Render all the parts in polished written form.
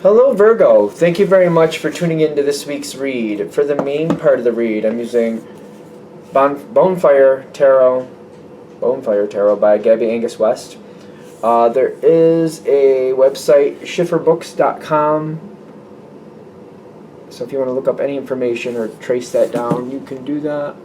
Hello Virgo, thank you very much for tuning into this week's read. For the main part of the read, I'm using Bonefire Tarot by Gabby Angus West. There is a website, schifferbooks.com, so if you want to look up any information or trace that down, you can do that.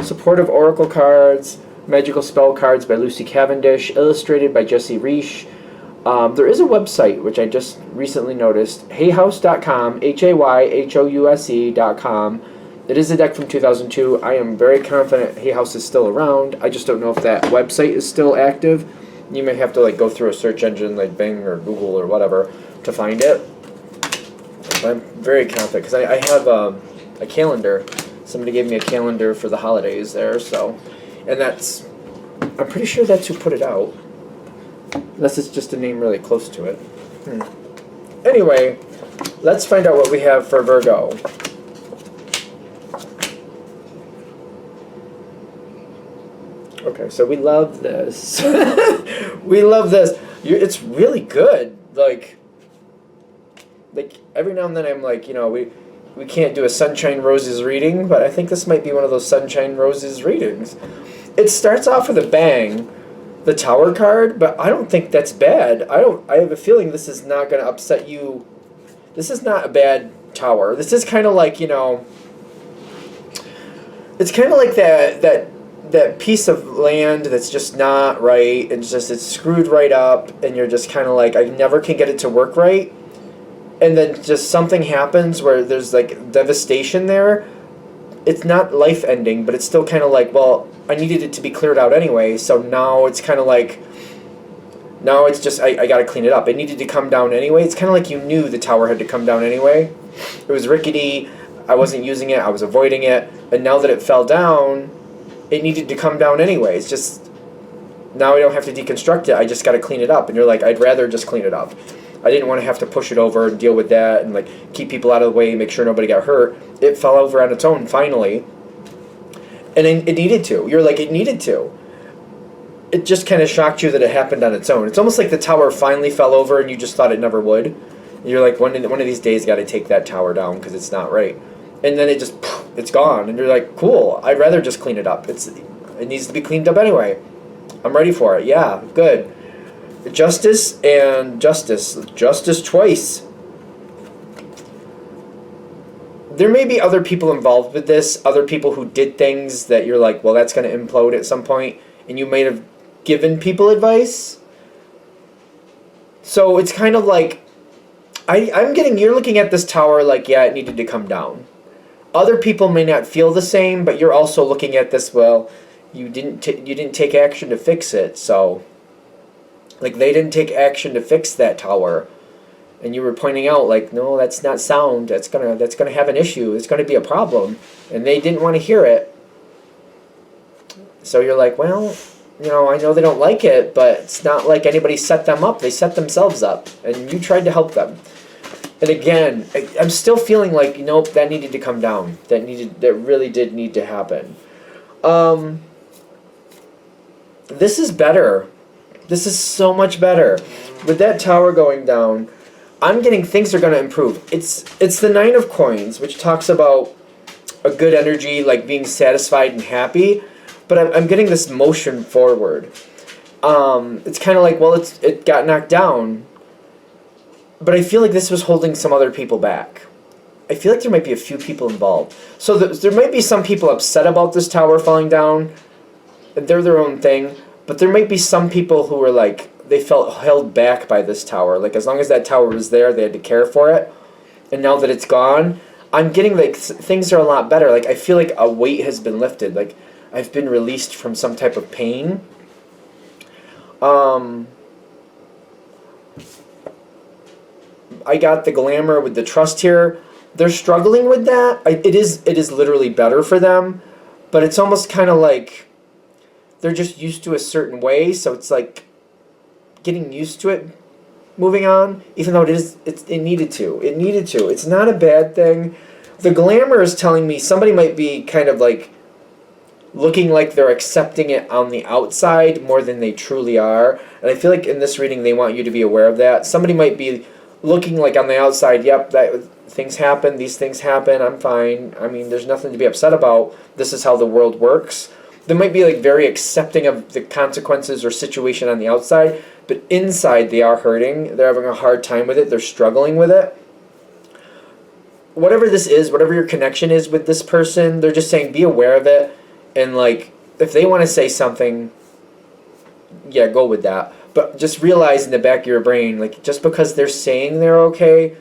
Supportive Oracle Cards, Magical Spell Cards by Lucy Cavendish, illustrated by Jesse Reish. There is a website, which I just recently noticed, hayhouse.com, hayhouse.com. It is a deck from 2002. I am very confident Hay House is still around. I just don't know if that website is still active. You may have to go through a search engine like Bing or Google or whatever to find it. But I'm very confident because I have a calendar. Somebody gave me a calendar for the holidays there, so, and I'm pretty sure that's who put it out. Unless it's just a name really close to it. Anyway, let's find out what we have for Virgo. Okay, so we love this. We love this. It's really good. Like every now and then I'm like, we can't do a Sunshine Roses reading, but I think this might be one of those Sunshine Roses readings. It starts off with a bang, the Tower card, but I don't think that's bad. I have a feeling this is not going to upset you. This is not a bad Tower. This is kind of like, it's kind of like that piece of land that's just not right, and it's screwed right up, and you're just kind of like, I never can get it to work right. And then just something happens where there's devastation there. It's not life ending, but it's still kind of like, well, I needed it to be cleared out anyway, so now it's kind of like, now it's just, I got to clean it up. It needed to come down anyway. It's kind of like you knew the Tower had to come down anyway. It was rickety, I wasn't using it, I was avoiding it, and now that it fell down, it needed to come down anyway. It's just, now I don't have to deconstruct it, I just got to clean it up. And you're like, I'd rather just clean it up. I didn't want to have to push it over and deal with that and keep people out of the way, make sure nobody got hurt. It fell over on its own finally. And it needed to. You're like, it needed to. It just kind of shocked you that it happened on its own. It's almost like the Tower finally fell over and you just thought it never would. And you're like, one of these days got to take that Tower down because it's not right. And then it's gone. And you're like, cool, I'd rather just clean it up. It needs to be cleaned up anyway. I'm ready for it. Yeah, good. Justice and justice. Justice twice. There may be other people involved with this, other people who did things that you're like, well, that's going to implode at some point, and you might have given people advice. So it's kind of like, you're looking at this Tower like, yeah, it needed to come down. Other people may not feel the same, but you're also looking at this, well, you didn't take action to fix it, so they didn't take action to fix that Tower. And you were pointing out, no, that's not sound. That's gonna have an issue. It's gonna be a problem. And they didn't want to hear it. So you're like, well, I know they don't like it, but it's not like anybody set them up. They set themselves up, and you tried to help them. And again, I'm still feeling like, nope, that needed to come down. That really did need to happen. This is better. This is so much better. With that Tower going down, I'm getting things are going to improve. It's the Nine of Coins, which talks about a good energy, being satisfied and happy, but I'm getting this motion forward. It's kind of like, well, it got knocked down, but I feel like this was holding some other people back. I feel like there might be a few people involved. So there might be some people upset about this Tower falling down. They're their own thing, but there might be some people who were they felt held back by this Tower. As long as that Tower was there, they had to care for it. And now that it's gone, I'm getting things are a lot better. I feel like a weight has been lifted. I've been released from some type of pain. I got the glamour with the trust here. They're struggling with that. It is literally better for them, but it's almost kind of like they're just used to a certain way, so it's getting used to it, moving on, even though it needed to. It's not a bad thing. The glamour is telling me somebody might be kind of looking like they're accepting it on the outside more than they truly are. And I feel like in this reading they want you to be aware of that. Somebody might be looking like on the outside, yep, that things happen, these things happen, I'm fine. I mean, there's nothing to be upset about. This is how the world works. They might be like very accepting of the consequences or situation on the outside, but inside they are hurting. They're having a hard time with it. They're struggling with it. Whatever this is, whatever your connection is with this person, they're just saying be aware of it. And like, if they want to say something, yeah, go with that. But just realize in the back of your brain, like, just because they're saying they're okay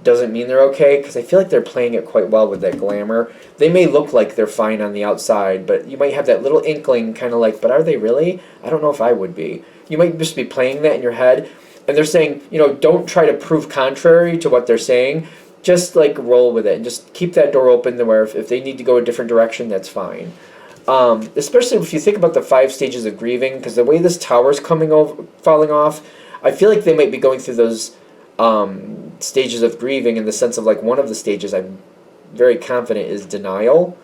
doesn't mean they're okay, because I feel like they're playing it quite well with that glamour. They may look like they're fine on the outside, but you might have that little inkling, kind of like, but are they really? I don't know if I would be. You might just be playing that in your head, and they're saying, don't try to prove contrary to what they're saying. Just, like, roll with it, and just keep that door open to where if they need to go a different direction, that's fine. Especially if you think about the 5 stages of grieving, because the way this tower's falling off, I feel like they might be going through those stages of grieving, in the sense of, like, one of the stages I'm very confident is denial.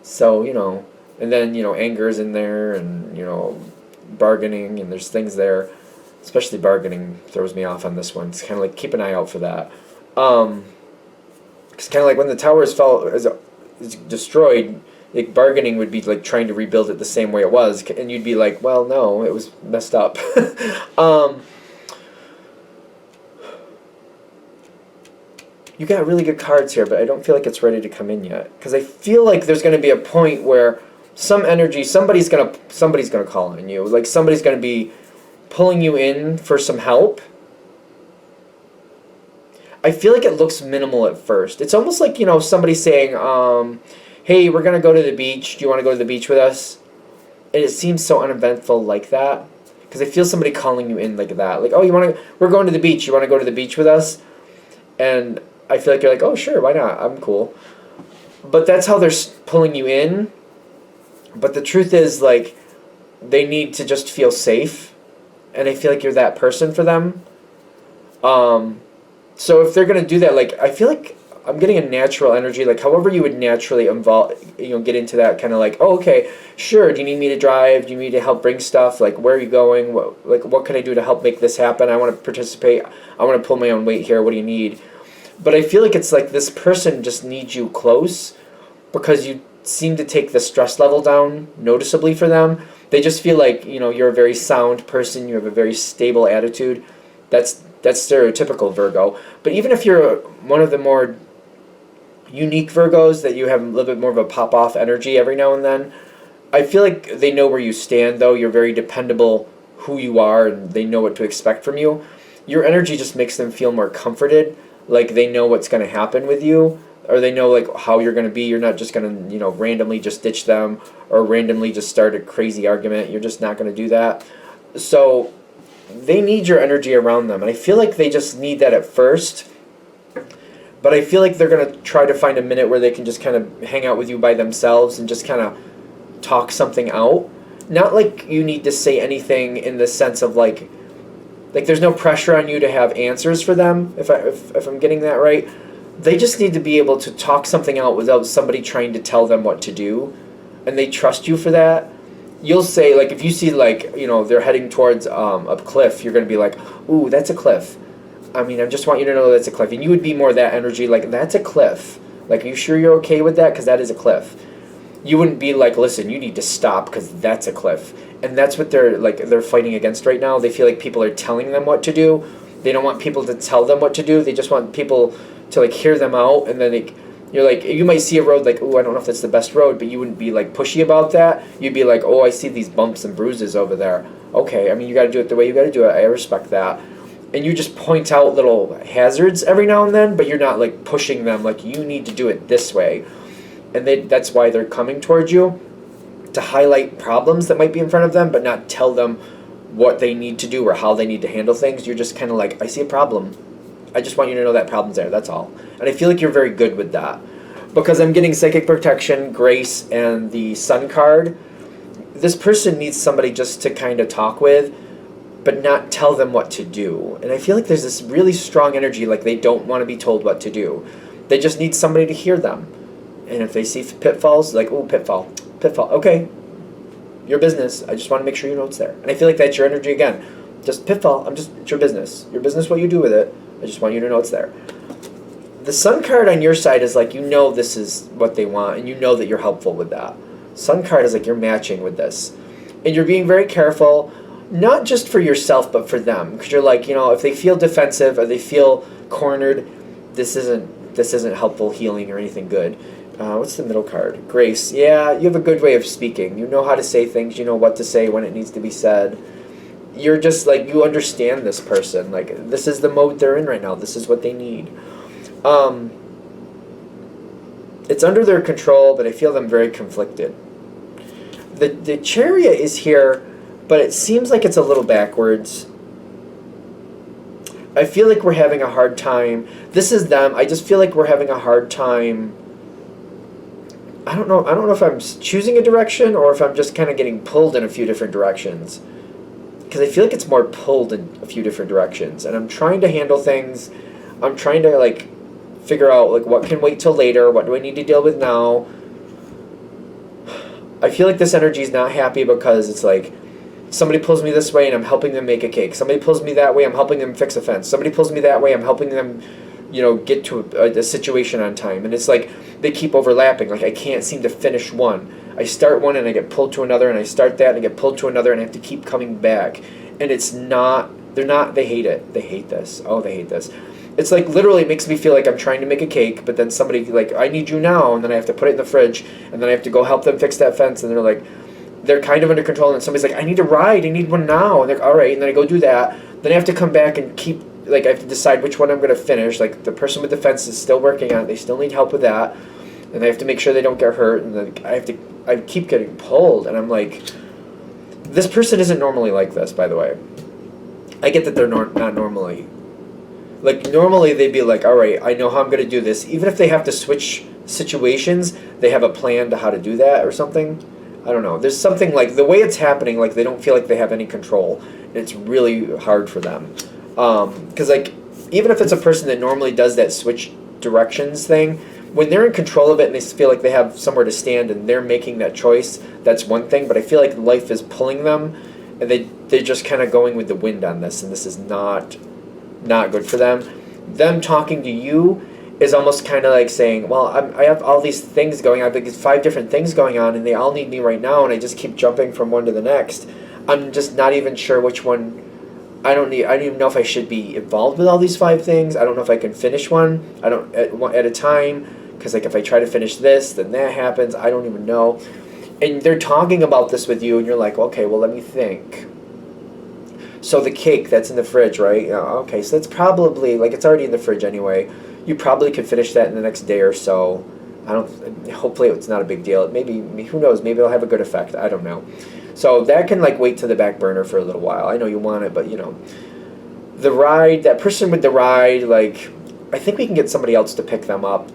So, and then, anger is in there, and, bargaining, and there's things there. Especially bargaining throws me off on this one. It's kind of like, keep an eye out for that. It's kind of like when the tower is destroyed, like, bargaining would be like trying to rebuild it the same way it was, and you'd be like, well, no, it was messed up. You got really good cards here, but I don't feel like it's ready to come in yet, because I feel like there's going to be a point where some energy, somebody's gonna call on you, like somebody's going to be pulling you in for some help. I feel like it looks minimal at first. It's almost like, somebody saying, hey, we're going to go to the beach. Do you want to go to the beach with us? And it seems so uneventful like that. Because I feel somebody calling you in like that. Like, oh, we're going to the beach. You want to go to the beach with us? And I feel like you're like, oh, sure, why not? I'm cool. But that's how they're pulling you in. But the truth is, like, they need to just feel safe. And I feel like you're that person for them. So if they're going to do that, like, I feel like I'm getting a natural energy, like however you would naturally get into that kind of like, oh, okay, sure, do you need me to drive? Do you need me to help bring stuff? Like, where are you going? What can I do to help make this happen? I want to participate. I want to pull my own weight here. What do you need? But I feel like it's like this person just needs you close, because you seem to take the stress level down noticeably for them. They just feel like, you're a very sound person. You have a very stable attitude. That's stereotypical Virgo. But even if you're one of the more unique Virgos, that you have a little bit more of a pop-off energy every now and then, I feel like they know where you stand, though. You're very dependable who you are, and they know what to expect from you. Your energy just makes them feel more comforted, like they know what's going to happen with you, or they know, like, how you're going to be. You're not just going to, randomly just ditch them or randomly just start a crazy argument. You're just not going to do that. So they need your energy around them, and I feel like they just need that at first. But I feel like they're going to try to find a minute where they can just kind of hang out with you by themselves and just kind of talk something out. Not like you need to say anything in the sense of like there's no pressure on you to have answers for them, if I'm getting that right. They just need to be able to talk something out without somebody trying to tell them what to do, and they trust you for that. You'll say, like, if you see, like, they're heading towards a cliff, you're going to be like, ooh, that's a cliff. I mean, I just want you to know that's a cliff. And you would be more that energy, like, that's a cliff. Like, are you sure you're okay with that? Because that is a cliff. You wouldn't be like, listen, you need to stop because that's a cliff. And that's what they're fighting against right now. They feel like people are telling them what to do. They don't want people to tell them what to do. They just want people to, like, hear them out. And then you're like, you might see a road like, oh, I don't know if that's the best road, but you wouldn't be, like, pushy about that. You'd be like, oh, I see these bumps and bruises over there. Okay, I mean, you got to do it the way you got to do it. I respect that. And you just point out little hazards every now and then, but you're not, like, pushing them, like, you need to do it this way. And that's why they're coming towards you, to highlight problems that might be in front of them, but not tell them what they need to do or how they need to handle things. You're just kind of like, I see a problem. I just want you to know that problem's there, that's all. And I feel like you're very good with that. Because I'm getting Psychic Protection, Grace, and the Sun card. This person needs somebody just to kind of talk with, but not tell them what to do. And I feel like there's this really strong energy, like they don't want to be told what to do. They just need somebody to hear them. And if they see pitfalls, like, oh, pitfall, okay, your business. I just want to make sure you know it's there. And I feel like that's your energy again. Just pitfall, it's your business. Your business, what you do with it. I just want you to know it's there. The Sun card on your side is like, you know this is what they want, and you know that you're helpful with that. Sun card is like you're matching with this. And you're being very careful, not just for yourself, but for them. Because you're like, if they feel defensive or they feel cornered, this isn't helpful healing or anything good. What's the middle card? Grace. Yeah, you have a good way of speaking. You know how to say things. You know what to say when it needs to be said. You're just like, you understand this person. Like, this is the mode they're in right now. This is what they need. It's under their control, but I feel them very conflicted. The Chariot is here, but it seems like it's a little backwards. I feel like we're having a hard time. This is them. I just feel like we're having a hard time. I don't know if I'm choosing a direction or if I'm just kind of getting pulled in a few different directions. Because I feel like it's more pulled in a few different directions. And I'm trying to handle things. I'm trying to, like, figure out, like, what can wait till later? What do I need to deal with now? I feel like this energy is not happy because it's like, somebody pulls me this way and I'm helping them make a cake. Somebody pulls me that way, I'm helping them fix a fence. Somebody pulls me that way, I'm helping them, get to a situation on time. And it's like, they keep overlapping. Like, I can't seem to finish one. I start one and I get pulled to another, and I start that and I get pulled to another, and I have to keep coming back. And it's not, they hate it. They hate this. Oh, they hate this. It's like, literally, it makes me feel like I'm trying to make a cake, but then somebody, like, I need you now, and then I have to put it in the fridge, and then I have to go help them fix that fence, and they're like, they're kind of under control, and somebody's like, I need a ride, I need one now, and they're like, all right, and then I go do that, then I have to come back and keep, like, I have to decide which one I'm going to finish. Like, the person with the fence is still working on it, they still need help with that, and I have to make sure they don't get hurt, and then I keep getting pulled, and I'm like, this person isn't normally like this, by the way. I get that they're not normally. Like, normally they'd be like, all right, I know how I'm going to do this. Even if they have to switch situations, they have a plan to how to do that or something. I don't know. There's something, like, the way it's happening, like, they don't feel like they have any control. And it's really hard for them. Because, like, even if it's a person that normally does that switch directions thing, when they're in control of it and they feel like they have somewhere to stand and they're making that choice, that's one thing. But I feel like life is pulling them, and they're just kind of going with the wind on this, and this is not good for them. Them talking to you is almost kind of like saying, well, I have all these things going on. Like, 5 different things going on, and they all need me right now, and I just keep jumping from one to the next. I'm just not even sure which one. I don't even know if I should be involved with all these 5 things. I don't know if I can finish one. I don't at a time, because, like, if I try to finish this, then that happens. I don't even know. And they're talking about this with you, and you're like, okay, well, let me think. So the cake that's in the fridge, right? Okay, so that's probably, like, it's already in the fridge anyway. You probably could finish that in the next day or so. Hopefully it's not a big deal. Maybe, who knows, maybe it'll have a good effect. I don't know. So that can, like, wait to the back burner for a little while. I know you want it, but, the ride, that person with the ride, like, I think we can get somebody else to pick them up.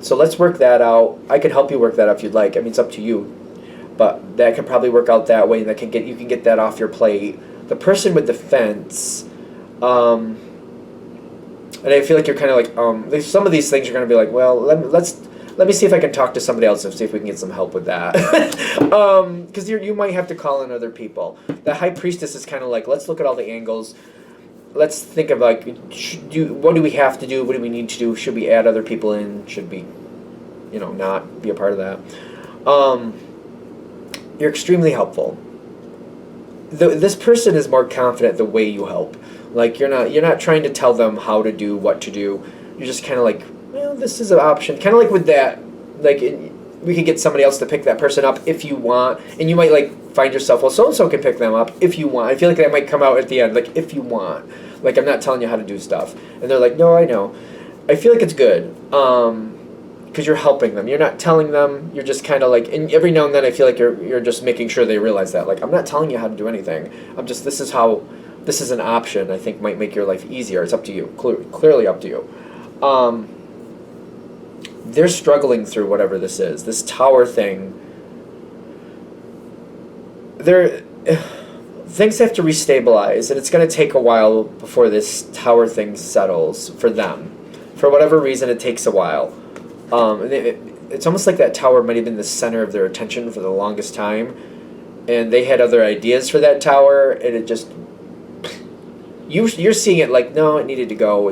So let's work that out. I could help you work that out if you'd like. I mean, it's up to you. But that can probably work out that way, and you can get that off your plate. The person with the fence, and I feel like you're kind of like, some of these things you're going to be like, well, let me see if I can talk to somebody else and see if we can get some help with that. Because you might have to call in other people. The High Priestess is kind of like, let's look at all the angles. Let's think of, like, what do we have to do? What do we need to do? Should we add other people in? Should we, not be a part of that? You're extremely helpful. This person is more confident the way you help. Like, you're not trying to tell them how to do, what to do. You're just kind of like, well, this is an option. Kind of like with that, like, we could get somebody else to pick that person up if you want. And you might, like, find yourself, well, so-and-so can pick them up if you want. I feel like that might come out at the end, like, if you want. Like, I'm not telling you how to do stuff. And they're like, no, I know. I feel like it's good. Because you're helping them. You're not telling them. You're just kind of like, and every now and then I feel like you're just making sure they realize that. Like, I'm not telling you how to do anything. This is an option I think might make your life easier. It's up to you. Clearly up to you. They're struggling through whatever this is. This tower thing. Things have to restabilize, and it's going to take a while before this tower thing settles for them. For whatever reason, it takes a while. It's almost like that tower might have been the center of their attention for the longest time, and they had other ideas for that tower, and it just, you're seeing it like, no, it needed to go.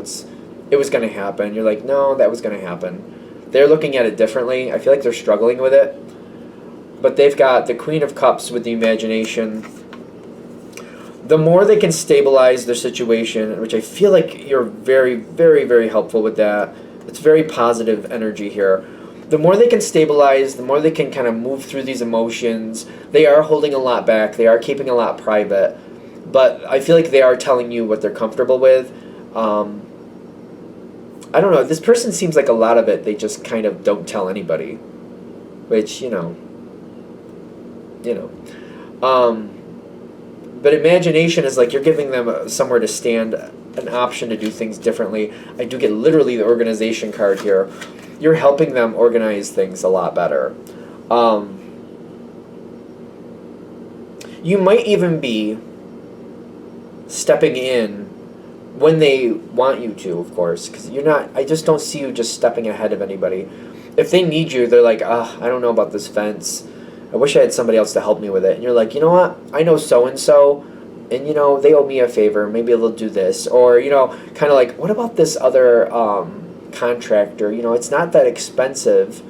it was going to happen. You're like, no, that was going to happen. They're looking at it differently. I feel like they're struggling with it. But they've got the Queen of Cups with the imagination. The more they can stabilize their situation, which I feel like you're very, very, very helpful with that. It's very positive energy here. The more they can stabilize, the more they can kind of move through these emotions. They are holding a lot back. They are keeping a lot private. But I feel like they are telling you what they're comfortable with. I don't know. This person seems like a lot of it they just kind of don't tell anybody. Which, but imagination is like you're giving them somewhere to stand, an option to do things differently. I do get literally the organization card here. You're helping them organize things a lot better. You might even be stepping in when they want you to, of course, because you're not. I just don't see you just stepping ahead of anybody. If they need you, they're like, I don't know about this fence. I wish I had somebody else to help me with it. And you're like, you know what? I know so-and-so, and, they owe me a favor. Maybe they'll do this. Or, kind of like, what about this other contractor? It's not that expensive,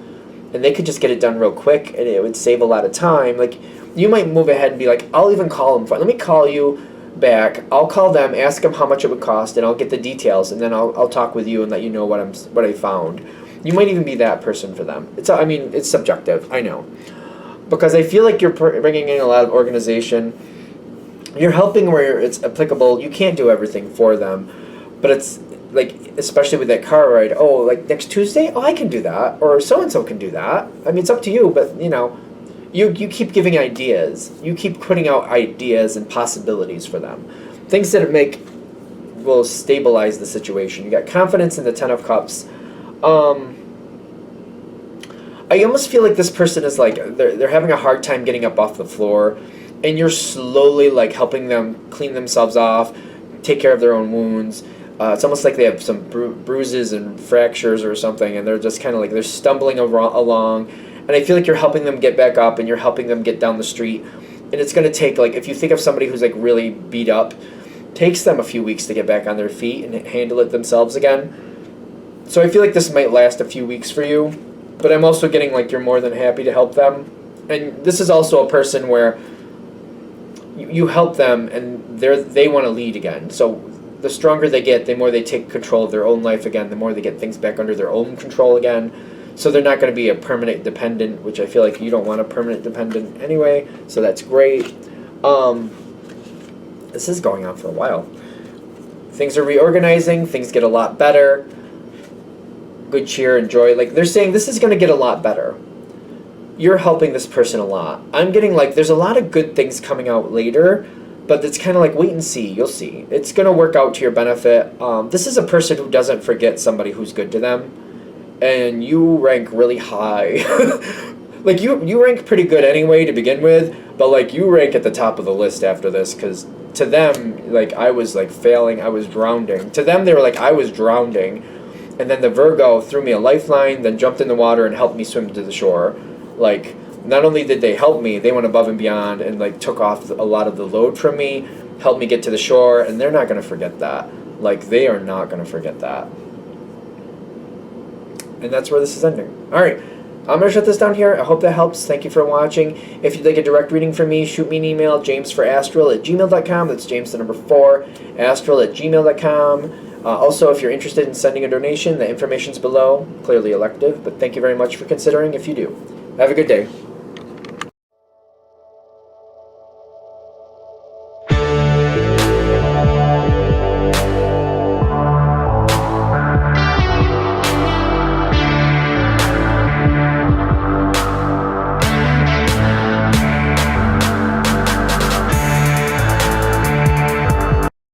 and they could just get it done real quick, and it would save a lot of time. Like, you might move ahead and be like, I'll even call them. Let me call you back. I'll call them, ask them how much it would cost, and I'll get the details, and then I'll talk with you and let you know what I found. You might even be that person for them. It's subjective. I know. Because I feel like you're bringing in a lot of organization. You're helping where it's applicable. You can't do everything for them. But it's like, especially with that car ride, like next Tuesday? I can do that. Or so-and-so can do that. It's up to you, but, you keep giving ideas. You keep putting out ideas and possibilities for them. Things that will stabilize the situation. You got confidence in the Ten of Cups. I almost feel like this person is like, they're having a hard time getting up off the floor, and you're slowly like helping them clean themselves off, take care of their own wounds. It's almost like they have some bruises and fractures or something, and they're just kind of like, they're stumbling along, and I feel like you're helping them get back up, and you're helping them get down the street, and it's going to take, like, if you think of somebody who's like really beat up, takes them a few weeks to get back on their feet and handle it themselves again. So I feel like this might last a few weeks for you. But I'm also getting like you're more than happy to help them. And this is also a person where you help them and they want to lead again. So the stronger they get, the more they take control of their own life again, the more they get things back under their own control again. So they're not going to be a permanent dependent, which I feel like you don't want a permanent dependent anyway. So that's great. This is going on for a while. Things are reorganizing. Things get a lot better. Good cheer and joy. Like, they're saying this is going to get a lot better. You're helping this person a lot. I'm getting like there's a lot of good things coming out later, but it's kind of like wait and see. You'll see. It's going to work out to your benefit. This is a person who doesn't forget somebody who's good to them, and you rank really high. Like, you rank pretty good anyway to begin with, but like you rank at the top of the list after this, because to them, like, I was like failing, I was drowning. To them, they were like, I was drowning. And then the Virgo threw me a lifeline, then jumped in the water and helped me swim to the shore. Like, not only did they help me, they went above and beyond and like took off a lot of the load from me, helped me get to the shore, and they're not going to forget that. Like, they are not going to forget that. And that's where this is ending. All right. I'm going to shut this down here. I hope that helps. Thank you for watching. If you'd like a direct reading from me, shoot me an email, jamesforastral@gmail.com. That's James, the number 4, astral@gmail.com. Also, if you're interested in sending a donation, the information's below. Clearly elective, but thank you very much for considering if you do. Have a good day.